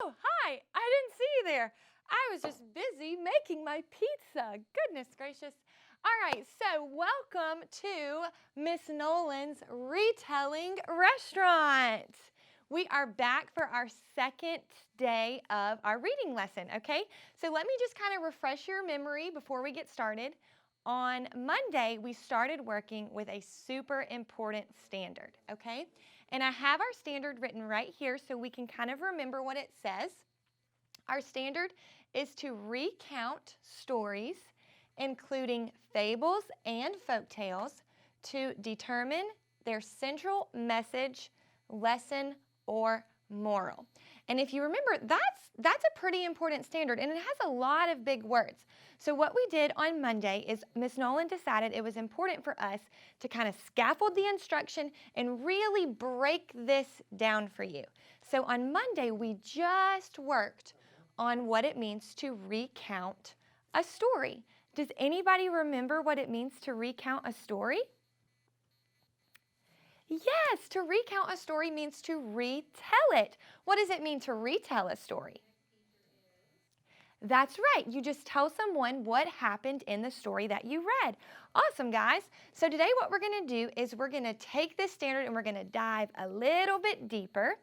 Oh, hi. I didn't see you there. I was just busy making my pizza. Goodness gracious. All right, so welcome to Miss Nolan's Retelling Restaurant. We are back for our second day of our reading lesson, okay? So let me just kind of refresh your memory before we get started. On Monday, we started working with a super important standard, okay? And I have our standard written right here so we can kind of remember what it says. Our standard is to recount stories, including fables and folk tales, to determine their central message, lesson, or moral. And if you remember, that's a pretty important standard, and it has a lot of big words. So what we did on Monday is Miss Nolan decided it was important for us to kind of scaffold the instruction and really break this down for you. So on Monday, we just worked on what it means to recount a story. Does anybody remember what it means to recount a story? Yes, to recount a story means to retell it. What does it mean to retell a story? That's right. You just tell someone what happened in the story that you read. Awesome, guys. So today what we're going to do is we're going to take this standard and we're going to dive a little bit deeper.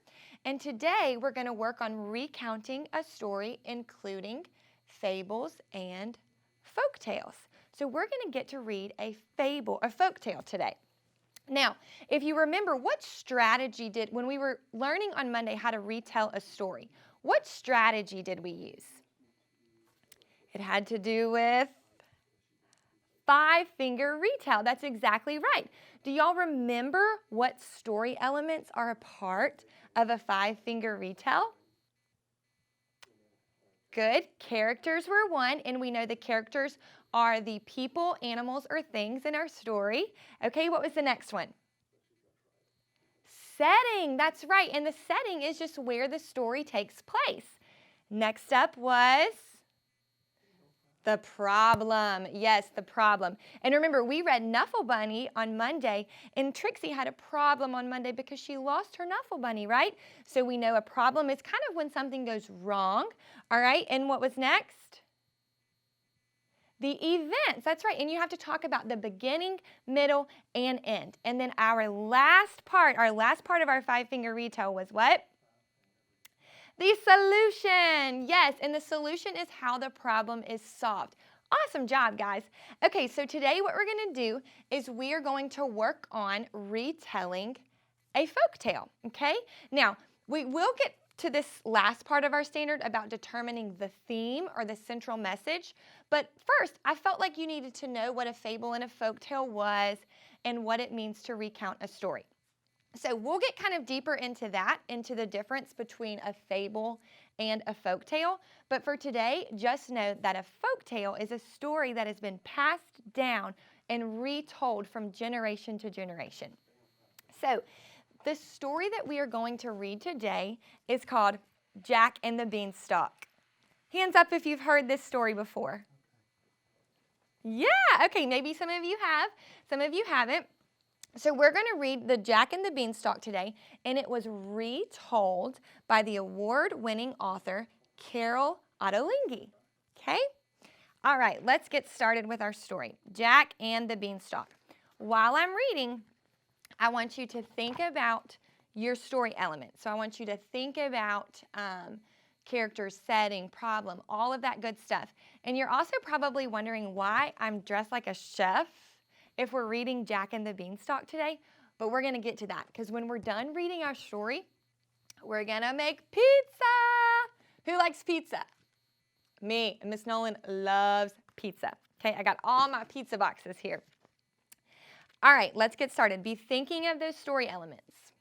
And today we're going to work on recounting a story, including fables and folk tales. So we're going to get to read a folk tale today. Now, if you remember, what strategy when we were learning on Monday how to retell a story, what strategy did we use? It had to do with five-finger retell. That's exactly right. Do y'all remember what story elements are a part of a five-finger retell? Good. Characters were one, and we know the characters are the people, animals, or things in our story. Okay, what was the next one? Setting. That's right. And the setting is just where the story takes place. Next up was the problem. Yes, the problem. And remember, we read Nuffle Bunny on Monday, and Trixie had a problem on Monday because she lost her Nuffle Bunny, right? So we know a problem is kind of when something goes wrong. All right, and what was next? The events. That's right. And you have to talk about the beginning, middle, and end. And then our last part of our five-finger retell was what? The solution. Yes, and the solution is how the problem is solved. Awesome job, guys. Okay, so today what we're going to do is we are going to work on retelling a folk tale, okay? Now, we will get to this last part of our standard about determining the theme or the central message, but first, I felt like you needed to know what a fable and a folk tale was and what it means to recount a story. So we'll get kind of deeper into that, into the difference between a fable and a folk tale. But for today, just know that a folk tale is a story that has been passed down and retold from generation to generation. So the story that we are going to read today is called Jack and the Beanstalk. Hands up if you've heard this story before. Yeah, okay, maybe some of you have, some of you haven't. So we're going to read the Jack and the Beanstalk today, and it was retold by the award-winning author Carol Ottolenghi. Okay? All right, let's get started with our story, Jack and the Beanstalk. While I'm reading, I want you to think about your story elements. So I want you to think about characters, setting, problem, all of that good stuff. And you're also probably wondering why I'm dressed like a chef if we're reading Jack and the Beanstalk today, but we're going to get to that because when we're done reading our story, we're going to make pizza. Who likes pizza? Me. And Miss Nolan loves pizza. Okay, I got all my pizza boxes here. All right, let's get started. Be thinking of those story elements.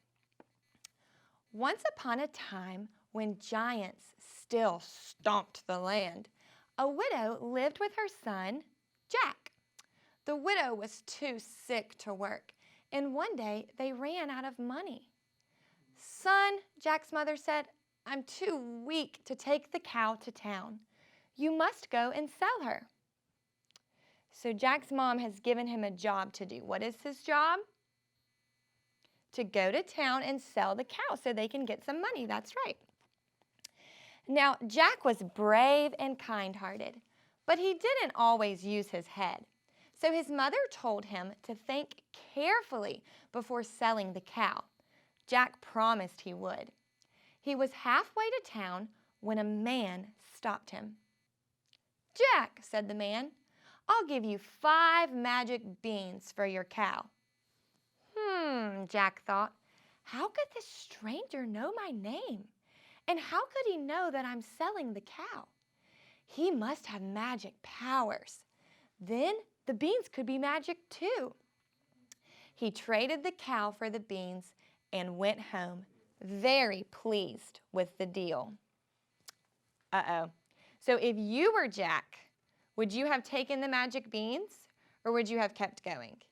Once upon a time, when giants still stomped the land, a widow lived with her son, Jack. The widow was too sick to work, and one day they ran out of money. Son, Jack's mother said, I'm too weak to take the cow to town. You must go and sell her. So Jack's mom has given him a job to do. What is his job? To go to town and sell the cow so they can get some money. That's right. Now, Jack was brave and kind-hearted, but he didn't always use his head. So his mother told him to think carefully before selling the cow. Jack promised he would. He was halfway to town when a man stopped him. "Jack," said the man, "I'll give you 5 magic beans for your cow." Jack thought, how could this stranger know my name? And how could he know that I'm selling the cow? He must have magic powers. Then the beans could be magic too. He traded the cow for the beans and went home, very pleased with the deal. Uh-oh. So if you were Jack, would you have taken the magic beans or would you have kept going?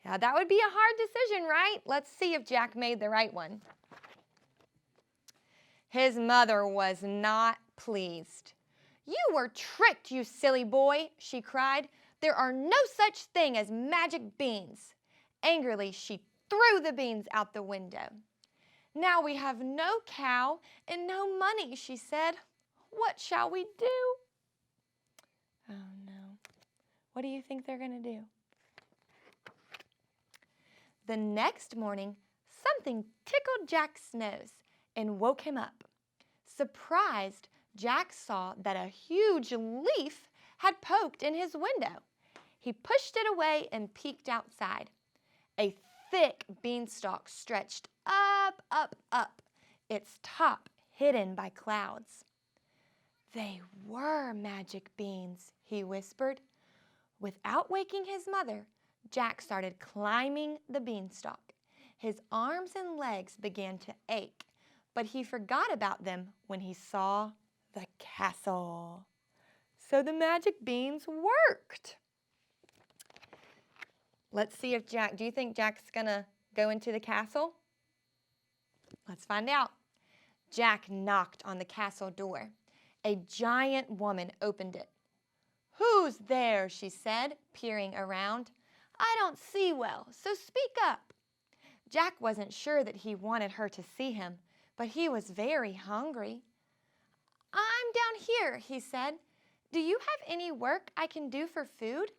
Yeah, that would be a hard decision, right? Let's see if Jack made the right one. His mother was not pleased. "You were tricked, you silly boy," she cried. "There are no such thing as magic beans." Angrily, she threw the beans out the window. "Now we have no cow and no money," she said. "What shall we do?" Oh no. What do you think they're going to do? The next morning, something tickled Jack's nose and woke him up. Surprised, Jack saw that a huge leaf had poked in his window. He pushed it away and peeked outside. A thick beanstalk stretched up, up, up, its top hidden by clouds. "They were magic beans," he whispered. Without waking his mother, Jack started climbing the beanstalk. His arms and legs began to ache, but he forgot about them when he saw the castle. So the magic beans worked. Let's see if do you think Jack's gonna go into the castle? Let's find out. Jack knocked on the castle door. A giant woman opened it. "Who's there?" she said, peering around. "I don't see well, so speak up." Jack wasn't sure that he wanted her to see him, but he was very hungry. "I'm down here," he said. "Do you have any work I can do for food?"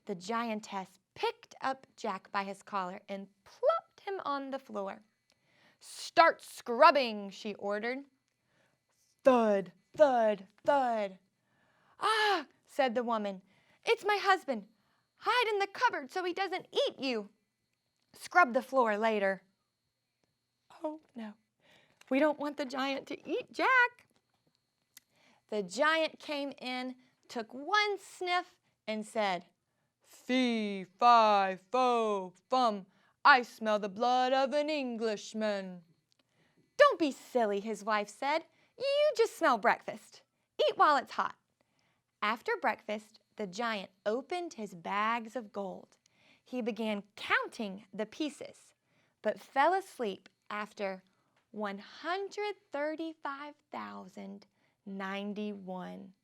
The giantess picked up Jack by his collar and plopped him on the floor. "Start scrubbing," she ordered. Thud, thud, thud. "Ah," said the woman, "it's my husband. Hide in the cupboard so he doesn't eat you. Scrub the floor later." Oh no, we don't want the giant to eat Jack. The giant came in, took one sniff, and said, "Fee, fi, fo, fum, I smell the blood of an Englishman." "Don't be silly," his wife said. "You just smell breakfast. Eat while it's hot." After breakfast, the giant opened his bags of gold. He began counting the pieces, but fell asleep after 135,091.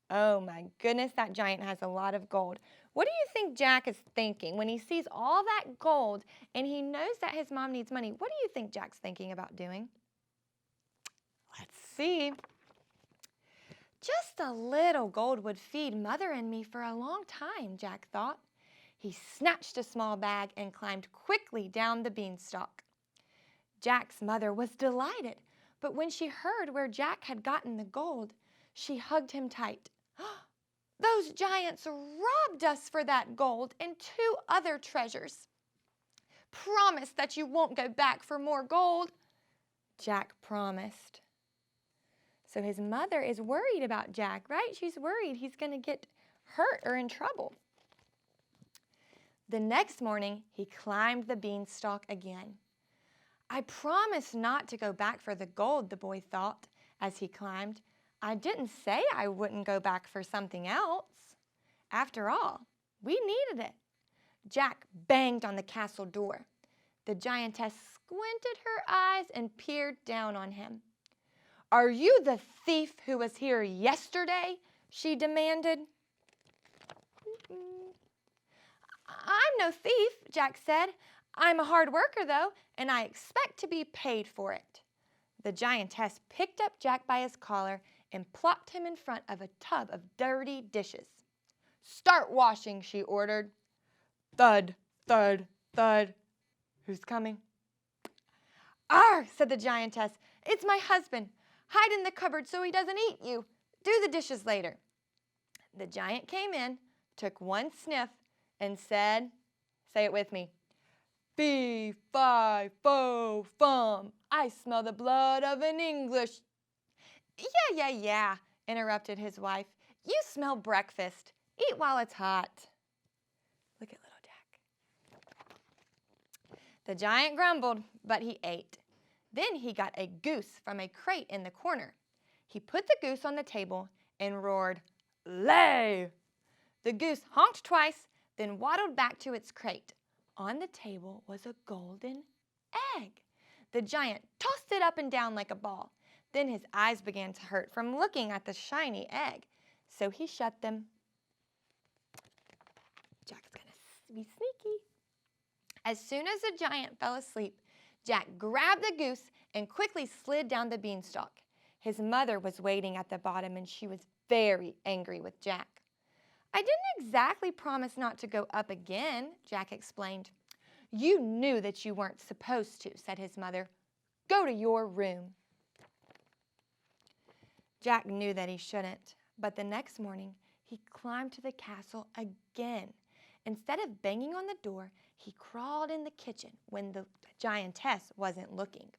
Oh my goodness, that giant has a lot of gold. What do you think Jack is thinking when he sees all that gold and he knows that his mom needs money? What do you think Jack's thinking about doing? Let's see. "Just a little gold would feed Mother and me for a long time," Jack thought. He snatched a small bag and climbed quickly down the beanstalk. Jack's mother was delighted, but when she heard where Jack had gotten the gold, she hugged him tight. "Those giants robbed us for that gold and 2 other treasures. Promise that you won't go back for more gold." Jack promised. So his mother is worried about Jack, right? She's worried he's going to get hurt or in trouble. The next morning, he climbed the beanstalk again. "I promised not to go back for the gold," the boy thought as he climbed. "I didn't say I wouldn't go back for something else. After all, we needed it." Jack banged on the castle door. The giantess squinted her eyes and peered down on him. "Are you the thief who was here yesterday?" she demanded. "I'm no thief," Jack said. "I'm a hard worker, though, and I expect to be paid for it." The giantess picked up Jack by his collar and plopped him in front of a tub of dirty dishes. "Start washing," she ordered. Thud, thud, thud. "Who's coming?" "Arr," said the giantess. "It's my husband. Hide in the cupboard so he doesn't eat you. Do the dishes later." The giant came in, took one sniff, and said, say it with me, "Fee, fi, fo, fum. I smell the blood of an English." Yeah, interrupted his wife. "You smell breakfast. Eat while it's hot." Look at little Jack. The giant grumbled, but he ate. Then he got a goose from a crate in the corner. He put the goose on the table and roared, "Lay!" The goose honked twice, then waddled back to its crate. On the table was a golden egg. The giant tossed it up and down like a ball. Then his eyes began to hurt from looking at the shiny egg, so he shut them. Jack's gonna be sneaky. As soon as the giant fell asleep, Jack grabbed the goose and quickly slid down the beanstalk. His mother was waiting at the bottom, and she was very angry with Jack. "I didn't exactly promise not to go up again," Jack explained. "You knew that you weren't supposed to," said his mother. "Go to your room." Jack knew that he shouldn't, but the next morning he climbed to the castle again. Instead of banging on the door, he crawled in the kitchen when the giantess wasn't looking.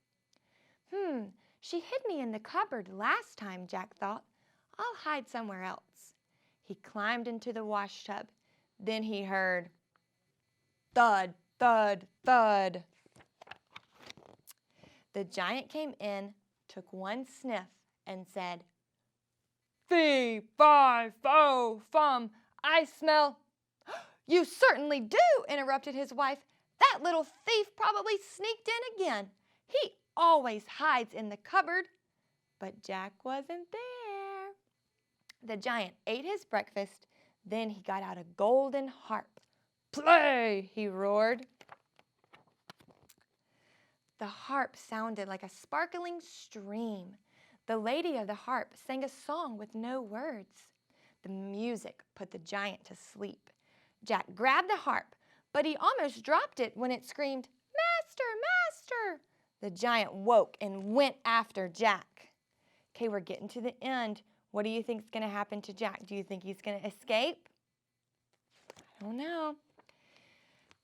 She hid me in the cupboard last time, Jack thought. I'll hide somewhere else. He climbed into the wash tub. Then he heard thud, thud, thud. The giant came in, took one sniff, and said, "Fee, fi, fo, fum, I smell—" "You certainly do," interrupted his wife. "That little thief probably sneaked in again. He always hides in the cupboard." But Jack wasn't there. The giant ate his breakfast. Then he got out a golden harp. "Play!" he roared. The harp sounded like a sparkling stream. The lady of the harp sang a song with no words. The music put the giant to sleep. Jack grabbed the harp, but he almost dropped it when it screamed, "Master, master!" The giant woke and went after Jack. Okay, we're getting to the end. What do you think is going to happen to Jack? Do you think he's going to escape? I don't know.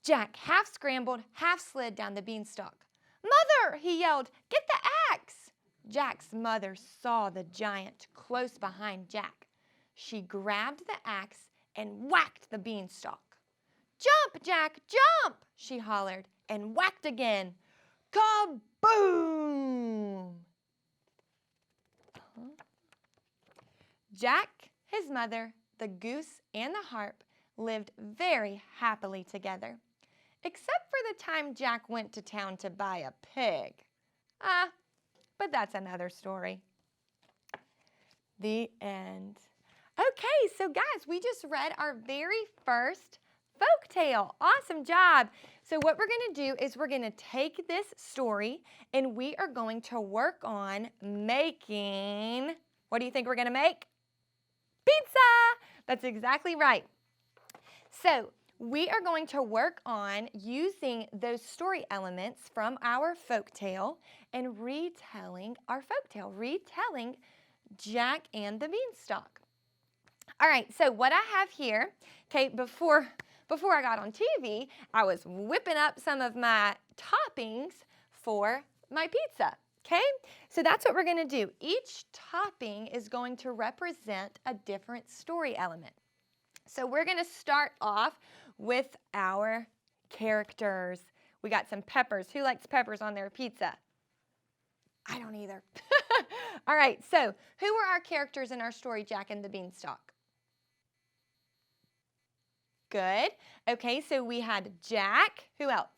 Jack half scrambled, half slid down the beanstalk. "Mother!" he yelled. "Get the axe!" Jack's mother saw the giant close behind Jack. She grabbed the axe and whacked the beanstalk. "Jump, Jack, jump!" she hollered, and whacked again. Kaboom! Jack, his mother, the goose, and the harp lived very happily together, except for the time Jack went to town to buy a pig. But that's another story. The end. Okay, so guys, we just read our very first folk tale. Awesome job. So what we're going to do is we're going to take this story and we are going to work on making, what do you think we're going to make? Pizza! That's exactly right. So we are going to work on using those story elements from our folk tale and retelling our folk tale, retelling Jack and the Beanstalk. All right, so what I have here, okay, before I got on TV, I was whipping up some of my toppings for my pizza, okay? So that's what we're going to do. Each topping is going to represent a different story element. So we're going to start off with our characters. We got some peppers. Who likes peppers on their pizza? I don't either. All right, so who were our characters in our story, Jack and the Beanstalk? Good. Okay, so we had Jack. Who else?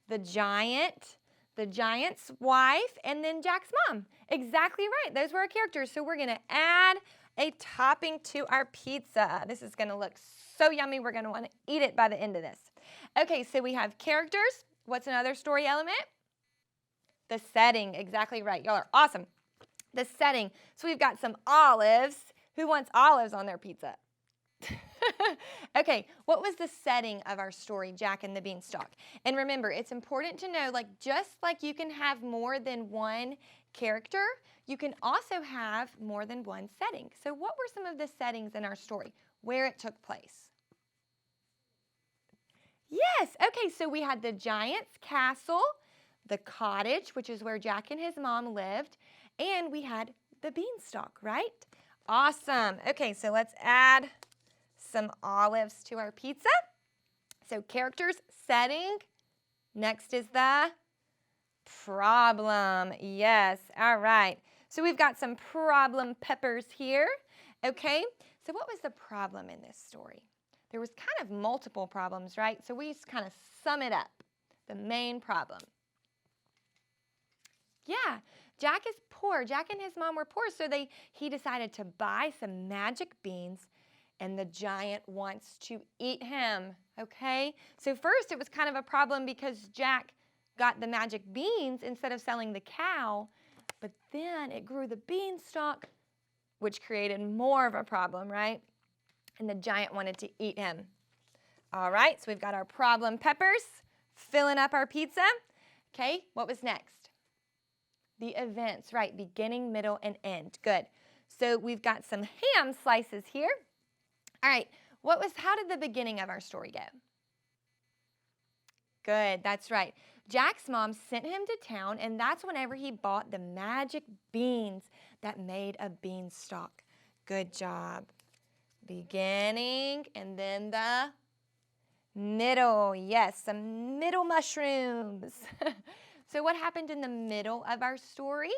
The giant, the giant's wife, and then Jack's mom. Exactly right. Those were our characters. So we're going to add a topping to our pizza. This is going to look so yummy. We're going to want to eat it by the end of this. Okay, so we have characters. What's another story element? The setting, exactly right. Y'all are awesome. The setting. So we've got some olives. Who wants olives on their pizza? Okay, what was the setting of our story, Jack and the Beanstalk? And remember, it's important to know, like, just like you can have more than one character, you can also have more than one setting. So what were some of the settings in our story, where it took place? Yes, okay, so we had the giant's castle, the cottage, which is where Jack and his mom lived, and we had the beanstalk, right? Awesome. Okay, so let's add some olives to our pizza. So characters, setting. Next is the problem. Yes, all right. So we've got some problem peppers here. Okay, so what was the problem in this story? There was kind of multiple problems, right? So we just kind of sum it up. The main problem. Yeah, Jack is poor. Jack and his mom were poor, so he decided to buy some magic beans, and the giant wants to eat him, okay? So first it was kind of a problem because Jack got the magic beans instead of selling the cow, but then it grew the beanstalk, which created more of a problem, right? And the giant wanted to eat him. All right, so we've got our problem peppers filling up our pizza. Okay, what was next? The events, right? Beginning, middle, and end. Good. So we've got some ham slices here. All right, how did the beginning of our story go? Good, that's right. Jack's mom sent him to town, and that's whenever he bought the magic beans that made a beanstalk. Good job. Beginning, and then the middle. Yes, some middle mushrooms. So what happened in the middle of our story?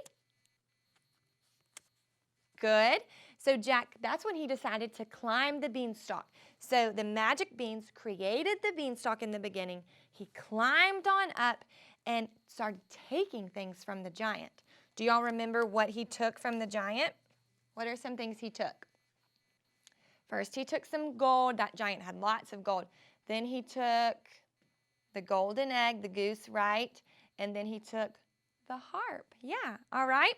Good. So Jack, that's when he decided to climb the beanstalk. So the magic beans created the beanstalk in the beginning. He climbed on up and started taking things from the giant. Do y'all remember what he took from the giant? What are some things he took? First, he took some gold. That giant had lots of gold. Then he took the golden egg, the goose, right? And then he took the harp. Yeah, all right.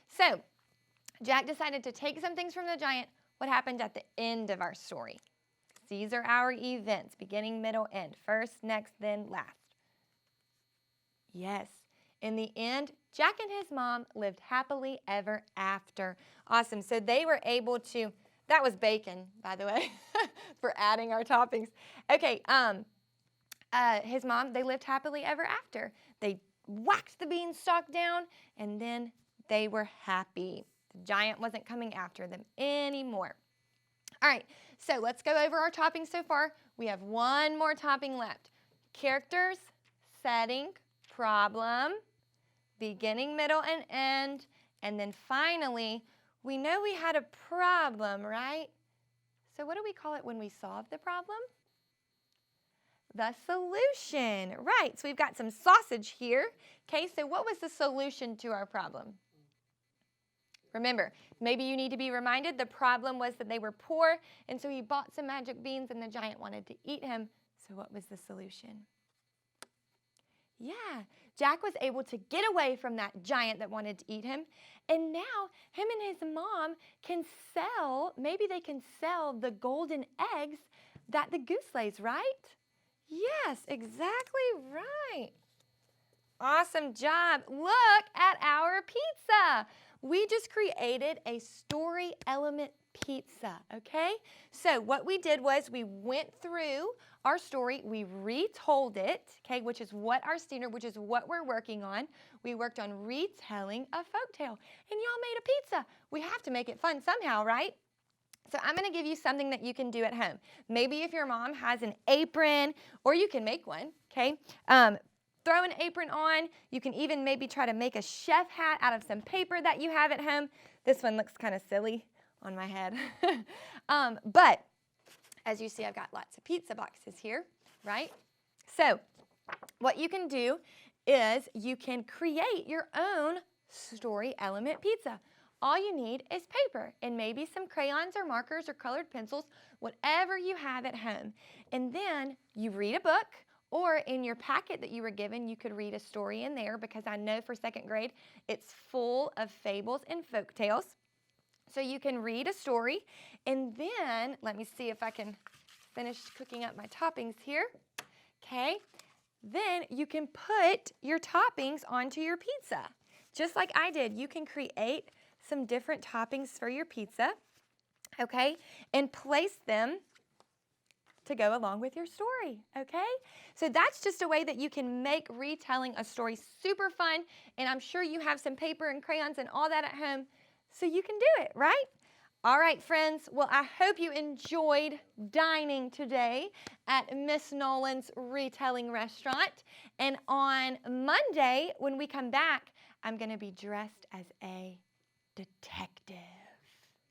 So Jack decided to take some things from the giant. What happened at the end of our story? These are our events, beginning, middle, end. First, next, then last. Yes. In the end, Jack and his mom lived happily ever after. Awesome. So they were able to, that was bacon, by the way, for adding our toppings. Okay, his mom, they lived happily ever after. They whacked the beanstalk down, and then they were happy. The giant wasn't coming after them anymore. All right, so let's go over our toppings so far. We have one more topping left. Characters, setting, problem, beginning, middle, and end. And then finally, we know we had a problem, right? So what do we call it when we solve the problem? The solution, right. So we've got some sausage here. Okay, so what was the solution to our problem? Remember, maybe you need to be reminded the problem was that they were poor, and so he bought some magic beans and the giant wanted to eat him. So what was the solution? Yeah, Jack was able to get away from that giant that wanted to eat him, and now him and his mom can sell, maybe they can sell the golden eggs that the goose lays, right? Yes, exactly right. Awesome job. Look at our pizza. We just created a story element pizza, okay? So what we did was we went through our story, we retold it, okay, which is what our standard, which is what we're working on. We worked on retelling a folktale, and y'all made a pizza. We have to make it fun somehow, right? So I'm going to give you something that you can do at home. Maybe if your mom has an apron, or you can make one, okay? Throw an apron on. You can even maybe try to make a chef hat out of some paper that you have at home. This one looks kind of silly on my head. But as you see, I've got lots of pizza boxes here, right? So what you can do is you can create your own story element pizza. All you need is paper and maybe some crayons or markers or colored pencils, whatever you have at home. And then you read a book Or in your packet that you were given, you could read a story in there, because I know for second grade it's full of fables and folk tales. So you can read a story, and then let me see if I can finish cooking up my toppings here. Okay, then you can put your toppings onto your pizza. Just like I did, you can create some different toppings for your pizza, okay, and place them to go along with your story, okay? So that's just a way that you can make retelling a story super fun, and I'm sure you have some paper and crayons and all that at home, so you can do it, right? All right, friends, well, I hope you enjoyed dining today at Miss Nolan's Retelling Restaurant, and on Monday, when we come back, I'm going to be dressed as a detective,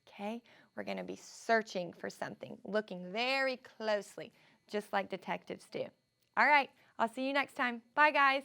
okay? We're going to be searching for something, looking very closely, just like detectives do. All right, I'll see you next time. Bye, guys.